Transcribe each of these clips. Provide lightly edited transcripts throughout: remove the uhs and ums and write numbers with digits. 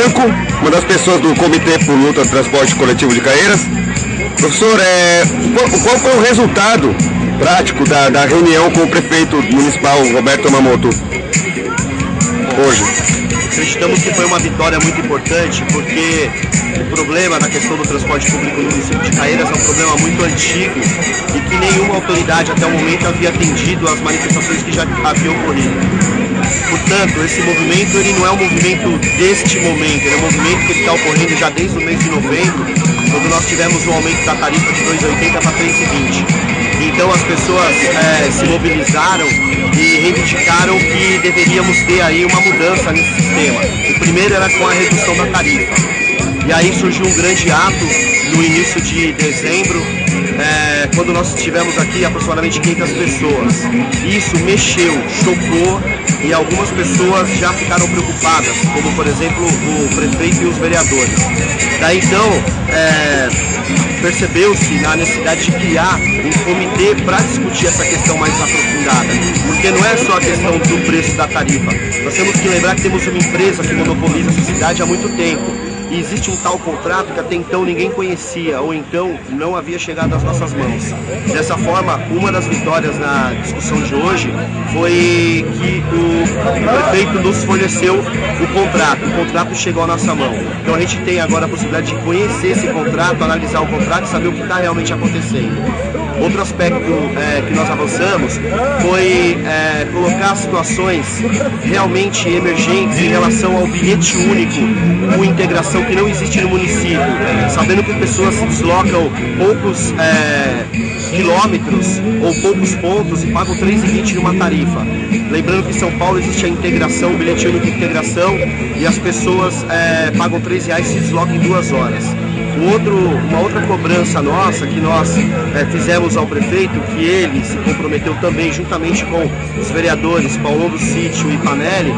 Franco, uma das pessoas do Comitê por Luta do Transporte Coletivo de Caieiras. Professor, qual foi o resultado prático da reunião com o prefeito municipal, Roberto Yamamoto, hoje? Acreditamos que foi uma vitória muito importante, porque o problema na questão do transporte público no município de Caieiras é um problema muito antigo e que nenhuma autoridade até o momento havia atendido às manifestações que já haviam ocorrido. Portanto, esse movimento ele não é um movimento deste momento, ele é um movimento que está ocorrendo já desde o mês de novembro, quando nós tivemos um aumento da tarifa de R$ 2,80 para R$ 3,20. Então as pessoas se mobilizaram e reivindicaram que deveríamos ter aí uma mudança nesse sistema. O primeiro era com a redução da tarifa. E aí surgiu um grande ato no início de dezembro, quando nós tivemos aqui aproximadamente 500 pessoas. Isso mexeu, chocou, e algumas pessoas já ficaram preocupadas, como por exemplo o prefeito e os vereadores. Daí então percebeu-se na necessidade de criar um comitê para discutir essa questão mais aprofundada, porque não é só a questão do preço da tarifa. Nós temos que lembrar que temos uma empresa que monopoliza essa cidade há muito tempo. E existe um tal contrato que até então ninguém conhecia, ou então não havia chegado às nossas mãos. Dessa forma, uma das vitórias na discussão de hoje foi que o prefeito nos forneceu o contrato chegou à nossa mão. Então a gente tem agora a possibilidade de conhecer esse contrato, analisar o contrato e saber o que está realmente acontecendo. Outro aspecto que nós avançamos foi colocar situações realmente emergentes em relação ao bilhete único com integração que não existe no município, sabendo que pessoas se deslocam poucos quilômetros ou poucos pontos e pagam R$ 3,20 numa tarifa. Lembrando que em São Paulo existe a integração, o bilhete único de integração, e as pessoas pagam R$ 3,00 e se deslocam em 2 horas. Uma outra cobrança nossa que nós fizemos ao prefeito, que ele se comprometeu também, juntamente com os vereadores Paulão do Sítio e Panelli,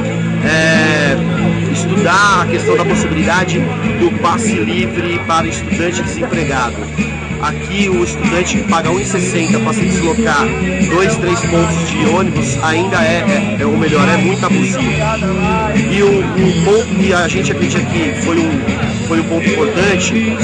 estudar a questão da possibilidade do passe livre para estudante desempregado. Aqui o estudante que paga R$ 1,60 para se deslocar 2, 3 pontos de ônibus ainda ou melhor, é muito abusivo. E um ponto que a gente acredita que foi um ponto importante